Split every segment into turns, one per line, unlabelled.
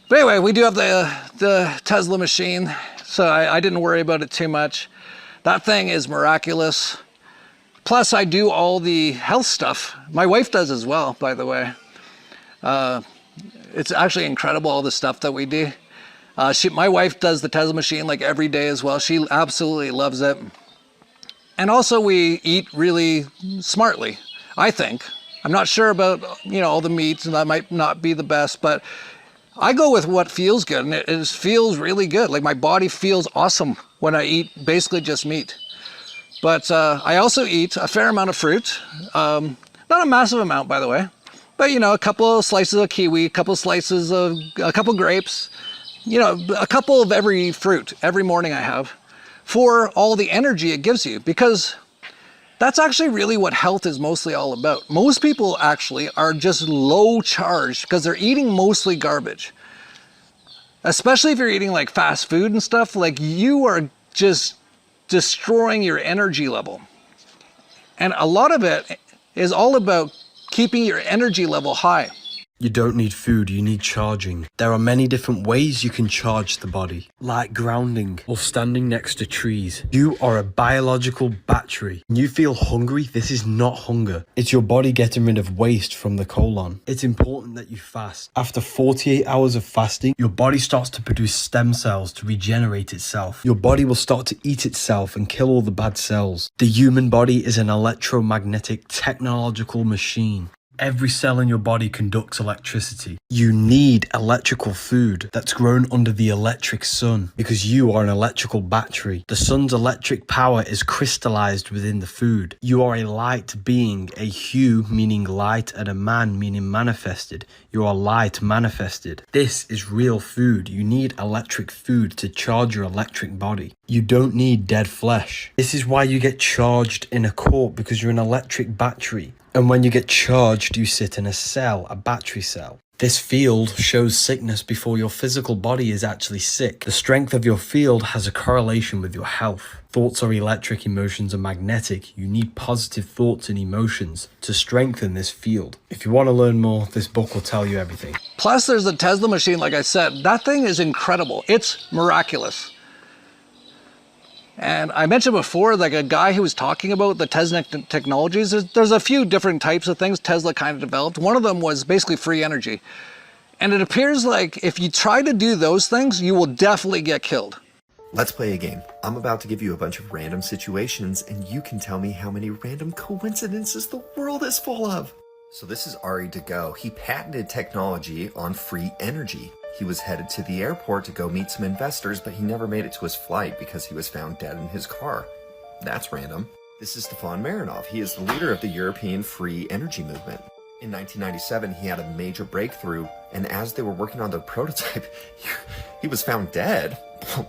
But anyway, we do have the Tesla machine, so I didn't worry about it too much. That thing is miraculous. Plus, I do all the health stuff. My wife does as well, by the way. It's actually incredible, all the stuff that we do. My wife does the Tesla machine like every day as well. She absolutely loves it. And also we eat really smartly, I think. I'm not sure about, all the meats, and that might not be the best, but I go with what feels good, and it feels really good. Like my body feels awesome when I eat basically just meat. But I also eat a fair amount of fruit. Not a massive amount, by the way, but a couple of slices of kiwi, a couple grapes, a couple of every fruit every morning I have, for all the energy it gives you, because that's actually really what health is mostly all about. Most people actually are just low charged because they're eating mostly garbage. Especially if you're eating like fast food and stuff, like you are just destroying your energy level. And a lot of it is all about keeping your energy level high.
You don't need food, you need charging. There are many different ways you can charge the body, like grounding or standing next to trees. You are a biological battery. When you feel hungry, this is not hunger. It's your body getting rid of waste from the colon. It's important that you fast. After 48 hours of fasting, your body starts to produce stem cells to regenerate itself. Your body will start to eat itself and kill all the bad cells. The human body is an electromagnetic technological machine. Every cell in your body conducts electricity. You need electrical food that's grown under the electric sun because you are an electrical battery. The sun's electric power is crystallized within the food. You are a light being, a hue meaning light and a man meaning manifested. You are light manifested. This is real food. You need electric food to charge your electric body. You don't need dead flesh. This is why you get charged in a court, because you're an electric battery. And when you get charged, you sit in a cell, a battery cell. This field shows sickness before your physical body is actually sick. The strength of your field has a correlation with your health. Thoughts are electric, emotions are magnetic. You need positive thoughts and emotions to strengthen this field. If you want to learn more, this book will tell you everything.
Plus, there's the Tesla machine, like I said. That thing is incredible. It's miraculous. And I mentioned before, like a guy who was talking about the Tesla technologies, there's a few different types of things Tesla kind of developed. One of them was basically free energy. And it appears like if you try to do those things, you will definitely get killed.
Let's play a game. I'm about to give you a bunch of random situations, and you can tell me how many random coincidences the world is full of. So this is Ari to Go. He patented technology on free energy. He was headed to the airport to go meet some investors, but he never made it to his flight because he was found dead in his car. That's random. This is Stefan Marinov. He is the leader of the European free energy movement. In 1997, he had a major breakthrough, and as they were working on their prototype, he was found dead.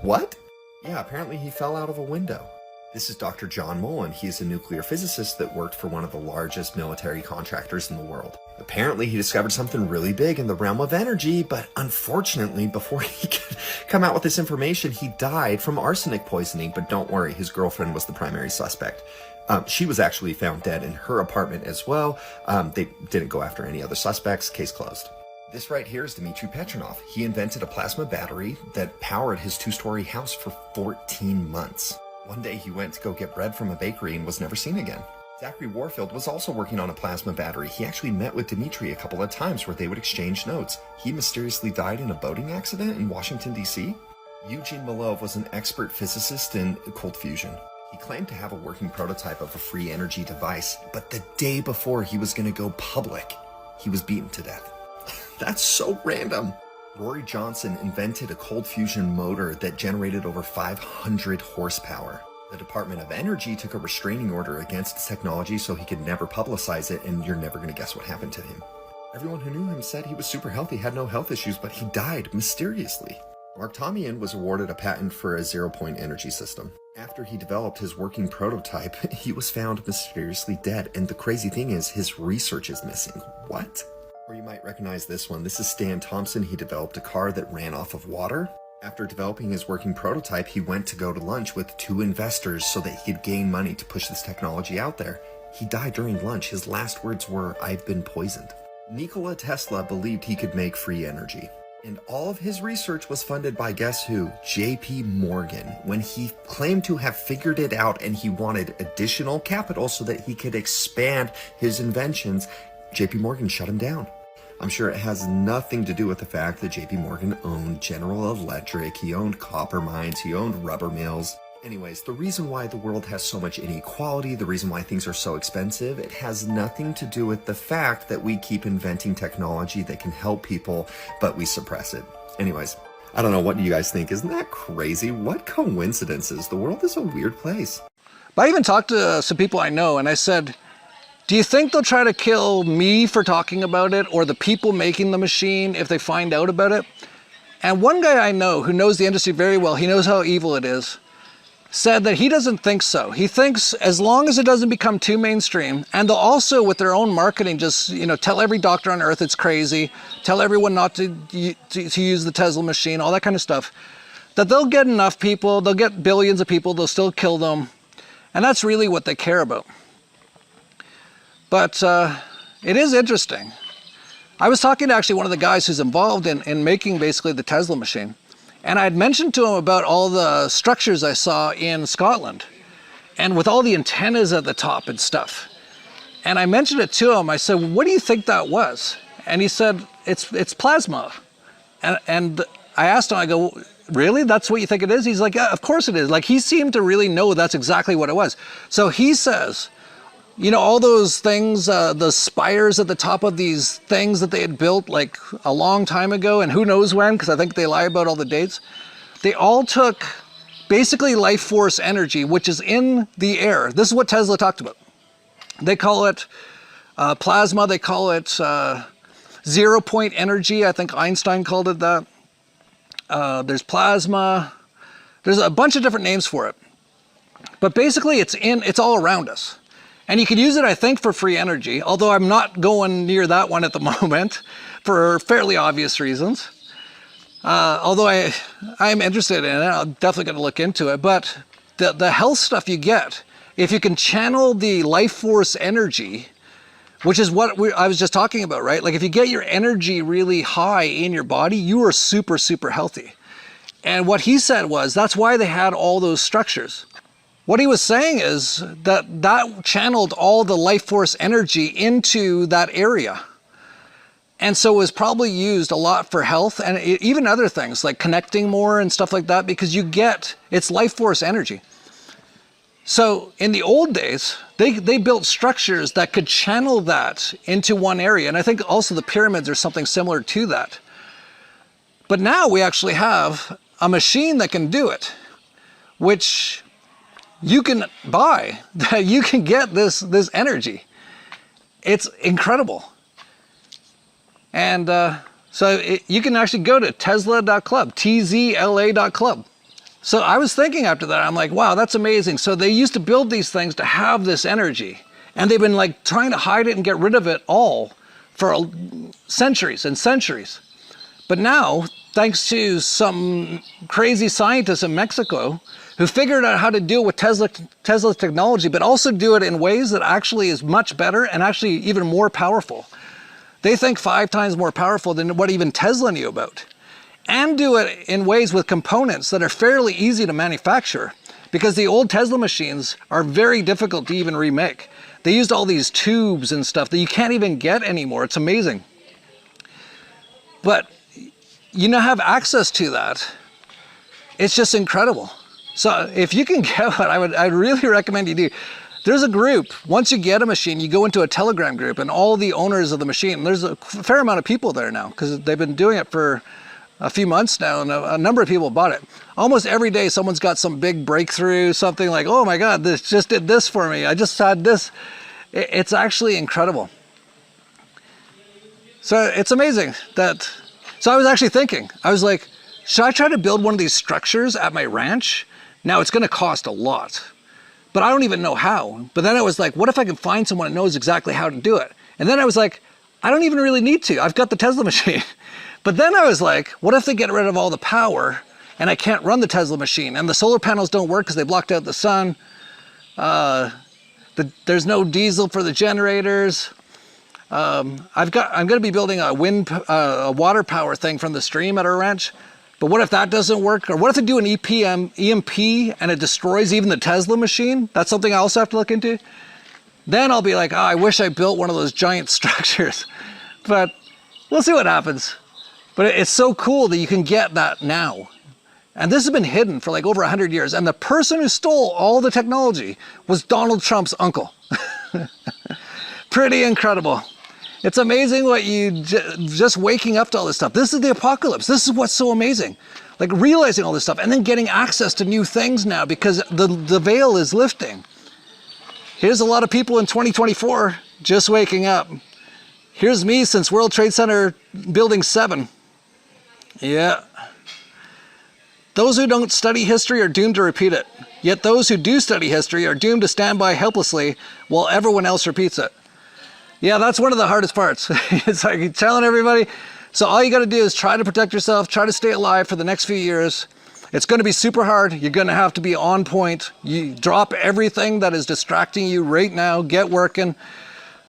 What? Yeah, apparently he fell out of a window. This is Dr. John Mullen. He's a nuclear physicist that worked for one of the largest military contractors in the world. Apparently he discovered something really big in the realm of energy, but unfortunately, before he could come out with this information, he died from arsenic poisoning. But don't worry, his girlfriend was the primary suspect. She was actually found dead in her apartment as well. They didn't go after any other suspects. Case closed. This right here is Dmitry Petronov. He invented a plasma battery that powered his 2-story house for 14 months. One day he went to go get bread from a bakery and was never seen again. Zachary Warfield was also working on a plasma battery. He actually met with Dmitry a couple of times where they would exchange notes. He mysteriously died in a boating accident in Washington, D.C. Eugene Malov was an expert physicist in cold fusion. He claimed to have a working prototype of a free energy device, but the day before he was going to go public, he was beaten to death. That's so random. Rory Johnson invented a cold fusion motor that generated over 500 horsepower. The Department of Energy took a restraining order against the technology so he could never publicize it, and you're never going to guess what happened to him. Everyone who knew him said he was super healthy, had no health issues, but he died mysteriously. Mark Tomian was awarded a patent for a zero-point energy system. After he developed his working prototype, he was found mysteriously dead, and the crazy thing is his research is missing. What? Or you might recognize this one. This is Stan Thompson. He developed a car that ran off of water. After developing his working prototype, he went to go to lunch with 2 investors so that he could gain money to push this technology out there. He died during lunch. His last words were, "I've been poisoned." Nikola Tesla believed he could make free energy. And all of his research was funded by guess who? JP Morgan, when he claimed to have figured it out and he wanted additional capital so that he could expand his inventions. JP Morgan shut him down. I'm sure it has nothing to do with the fact that JP Morgan owned General Electric, he owned copper mines, he owned rubber mills. Anyways, the reason why the world has so much inequality, the reason why things are so expensive, it has nothing to do with the fact that we keep inventing technology that can help people, but we suppress it. Anyways, I don't know, what do you guys think? Isn't that crazy? What coincidences? The world is a weird place.
But I even talked to some people I know and I said, do you think they'll try to kill me for talking about it or the people making the machine if they find out about it? And one guy I know who knows the industry very well, he knows how evil it is, said that he doesn't think so. He thinks as long as it doesn't become too mainstream, and they'll also with their own marketing just, tell every doctor on earth it's crazy, tell everyone not to use the Tesla machine, all that kind of stuff, that they'll get enough people, they'll get billions of people, they'll still kill them. And that's really what they care about. But it is interesting. I was talking to actually one of the guys who's involved in making basically the Tesla machine. And I had mentioned to him about all the structures I saw in Scotland and with all the antennas at the top and stuff. And I mentioned it to him. I said, what do you think that was? And he said, it's plasma. And I asked him, I go, really? That's what you think it is? He's like, yeah, of course it is. Like he seemed to really know that's exactly what it was. So he says, all those things, the spires at the top of these things that they had built like a long time ago, and who knows when, because I think they lie about all the dates, they all took basically life force energy, which is in the air. This is what Tesla talked about. They call it plasma, they call it 0 point energy. I think Einstein called it that. There's plasma, there's a bunch of different names for it. But basically it's all around us. And you can use it, I think, for free energy, although I'm not going near that one at the moment for fairly obvious reasons. Although I'm interested in it, I'm definitely going to look into it. But the health stuff you get, if you can channel the life force energy, which is what I was just talking about, right? Like if you get your energy really high in your body, you are super, super healthy. And what he said was, that's why they had all those structures. What he was saying is that channeled all the life force energy into that area. And so it was probably used a lot for health and even other things like connecting more and stuff like that, because it's life force energy. So in the old days, they built structures that could channel that into one area. And I think also the pyramids are something similar to that. But now we actually have a machine that can do it, which you can buy, that you can get this energy. It's incredible. And you can actually go to tesla.club, tzla.club. So I was thinking after that, I'm like, wow, that's amazing. So they used to build these things to have this energy, and they've been like trying to hide it and get rid of it all for centuries and centuries. But now, thanks to some crazy scientists in Mexico who figured out how to deal with Tesla's technology, but also do it in ways that actually is much better and actually even more powerful. They think 5 times more powerful than what even Tesla knew about. And do it in ways with components that are fairly easy to manufacture, because the old Tesla machines are very difficult to even remake. They used all these tubes and stuff that you can't even get anymore. It's amazing. But have access to that. It's just incredible. So if you can get one, I'd really recommend you do. There's a group, once you get a machine, you go into a Telegram group, and all the owners of the machine, there's a fair amount of people there now, because they've been doing it for a few months now, and a number of people bought it. Almost every day someone's got some big breakthrough, something like, oh my God, this just did this for me. I just had this. It's actually incredible. So it's amazing that, so I was actually thinking, I was like, should I try to build one of these structures at my ranch? Now it's gonna cost a lot, but I don't even know how. But then I was like, what if I can find someone that knows exactly how to do it? And then I was like, I don't even really need to. I've got the Tesla machine. But then I was like, what if they get rid of all the power and I can't run the Tesla machine and the solar panels don't work because they blocked out the sun? There's no diesel for the generators. I'm going to be building a water power thing from the stream at our ranch. But what if that doesn't work? Or what if I do an EMP and it destroys even the Tesla machine? That's something I also have to look into. Then I'll be like, oh, I wish I built one of those giant structures. But we'll see what happens. But it's so cool that you can get that now. And this has been hidden for like over 100 years. And the person who stole all the technology was Donald Trump's uncle. Pretty incredible. It's amazing what you just waking up to all this stuff. This is the apocalypse. This is what's so amazing. Like realizing all this stuff and then getting access to new things now because the veil is lifting. Here's a lot of people in 2024 just waking up. Here's me since World Trade Center Building 7. Yeah. Those who don't study history are doomed to repeat it. Yet those who do study history are doomed to stand by helplessly while everyone else repeats it. Yeah, that's one of the hardest parts. It's like telling everybody. So all you got to do is try to protect yourself, try to stay alive for the next few years. It's going to be super hard. You're going to have to be on point. You drop everything that is distracting you right now. Get working.